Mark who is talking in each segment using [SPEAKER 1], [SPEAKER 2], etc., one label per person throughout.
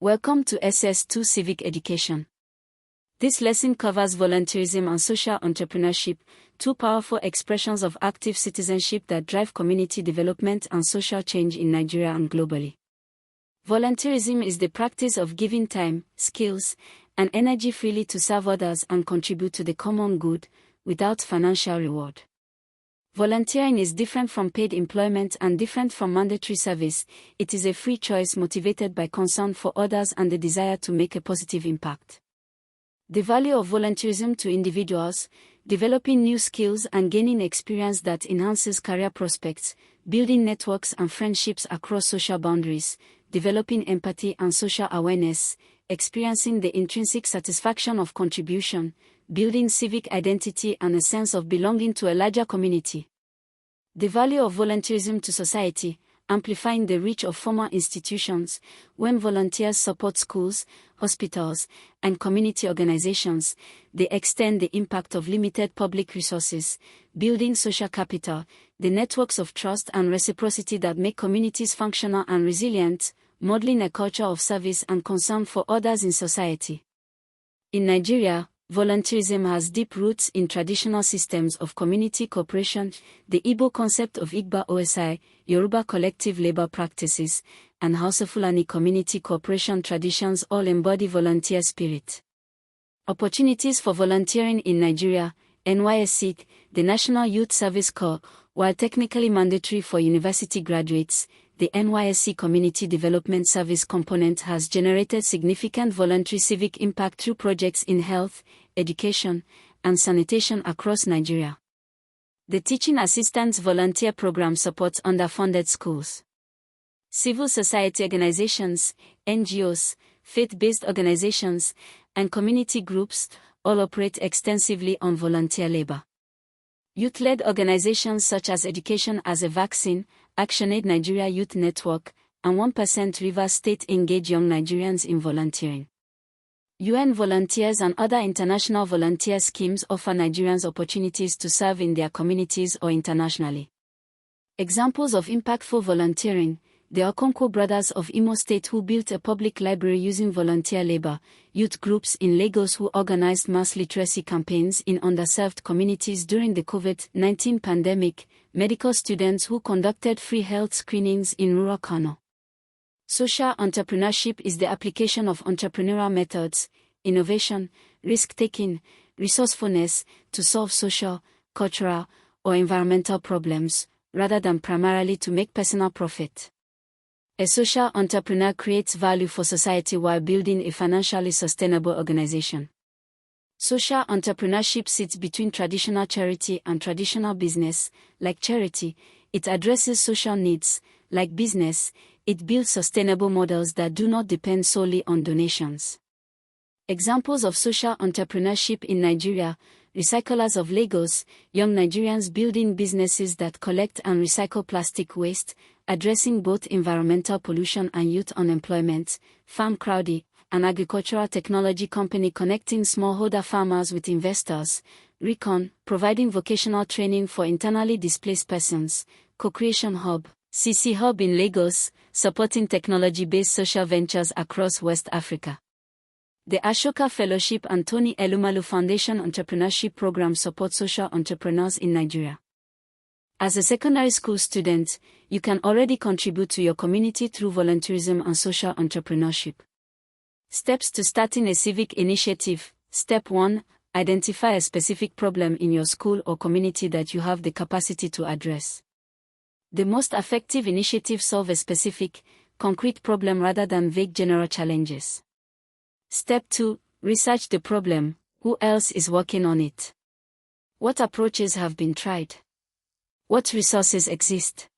[SPEAKER 1] Welcome to SS2 Civic Education. This lesson covers volunteerism and social entrepreneurship, two powerful expressions of active citizenship that drive community development and social change in Nigeria and globally. Volunteerism is the practice of giving time, skills, and energy freely to serve others and contribute to the common good, without financial reward. Volunteering is different from paid employment and different from mandatory service. It is a free choice motivated by concern for others and the desire to make a positive impact. The value of volunteerism to individuals: developing new skills and gaining experience that enhances career prospects, building networks and friendships across social boundaries, developing empathy and social awareness, experiencing the intrinsic satisfaction of contribution, building civic identity and a sense of belonging to a larger community. The value of volunteerism to society: amplifying the reach of former institutions. When volunteers support schools, hospitals, and community organizations, they extend the impact of limited public resources, building social capital, the networks of trust and reciprocity that make communities functional and resilient, modeling a culture of service and concern for others in society. In Nigeria, volunteerism has deep roots in traditional systems of community cooperation, the Igbo concept of Igba OSI, Yoruba collective labor practices, and Hausa Fulani community cooperation traditions all embody volunteer spirit. Opportunities for volunteering in Nigeria: NYSC, the National Youth Service Corps, while technically mandatory for university graduates, the NYSC Community Development Service component has generated significant voluntary civic impact through projects in health, education, and sanitation across Nigeria. The Teaching Assistants Volunteer Program supports underfunded schools. Civil society organizations, NGOs, faith-based organizations, and community groups all operate extensively on volunteer labor. Youth-led organizations such as Education as a Vaccine, ActionAid Nigeria Youth Network, and 1% Rivers State engage young Nigerians in volunteering. UN volunteers and other international volunteer schemes offer Nigerians opportunities to serve in their communities or internationally. Examples of impactful volunteering: the Okonkwo brothers of Imo State who built a public library using volunteer labor, youth groups in Lagos who organized mass literacy campaigns in underserved communities during the COVID-19 pandemic, medical students who conducted free health screenings in rural Kano. Social entrepreneurship is the application of entrepreneurial methods, innovation, risk-taking, resourcefulness to solve social, cultural, or environmental problems, rather than primarily to make personal profit. A social entrepreneur creates value for society while building a financially sustainable organization. Social entrepreneurship sits between traditional charity and traditional business. Like charity, it addresses social needs. Like business, it builds sustainable models that do not depend solely on donations. Examples of social entrepreneurship in Nigeria: Recyclers of Lagos, young Nigerians building businesses that collect and recycle plastic waste, addressing both environmental pollution and youth unemployment. Farm Crowdy, an agricultural technology company connecting smallholder farmers with investors. Recon, providing vocational training for internally displaced persons. Co-Creation Hub, CC Hub in Lagos, supporting technology-based social ventures across West Africa. The Ashoka Fellowship and Tony Elumalu Foundation Entrepreneurship Program support social entrepreneurs in Nigeria. As a secondary school student, you can already contribute to your community through volunteerism and social entrepreneurship. Steps to starting a civic initiative. Step 1. Identify a specific problem in your school or community that you have the capacity to address. The most effective initiatives solve a specific, concrete problem rather than vague general challenges. Step 2. Research the problem. Who else is working on it? What approaches have been tried? What resources exist?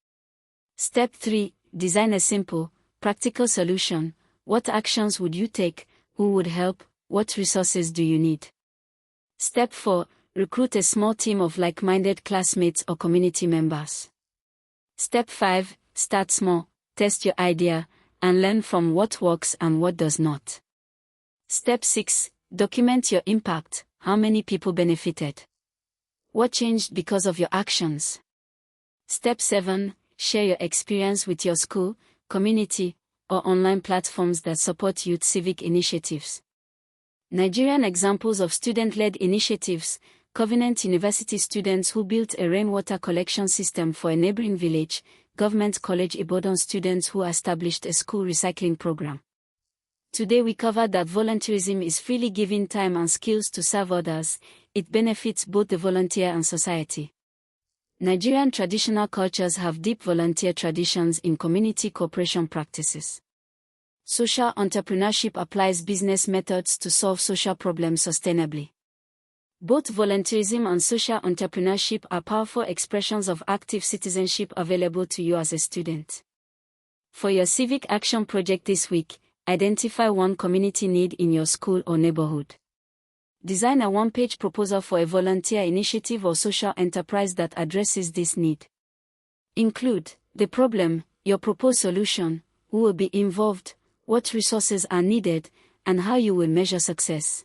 [SPEAKER 1] Step 3. Design a simple, practical solution. What actions would you take? Who would help? What resources do you need? Step 4. Recruit a small team of like-minded classmates or community members. Step 5. Start small, test your idea, and learn from what works and what does not. Step 6. Document your impact. How many people benefited? What changed because of your actions? Step 7. Share your experience with your school, community, or online platforms that support youth civic initiatives. Nigerian examples of student-led initiatives: Covenant University students who built a rainwater collection system for a neighboring village, Government College Ibadan students who established a school recycling program. Today we covered that volunteerism is freely giving time and skills to serve others. It benefits both the volunteer and society. Nigerian traditional cultures have deep volunteer traditions in community cooperation practices. Social entrepreneurship applies business methods to solve social problems sustainably. Both volunteerism and social entrepreneurship are powerful expressions of active citizenship available to you as a student. For your civic action project this week, identify one community need in your school or neighborhood. Design a one-page proposal for a volunteer initiative or social enterprise that addresses this need. Include the problem, your proposed solution, who will be involved, what resources are needed, and how you will measure success.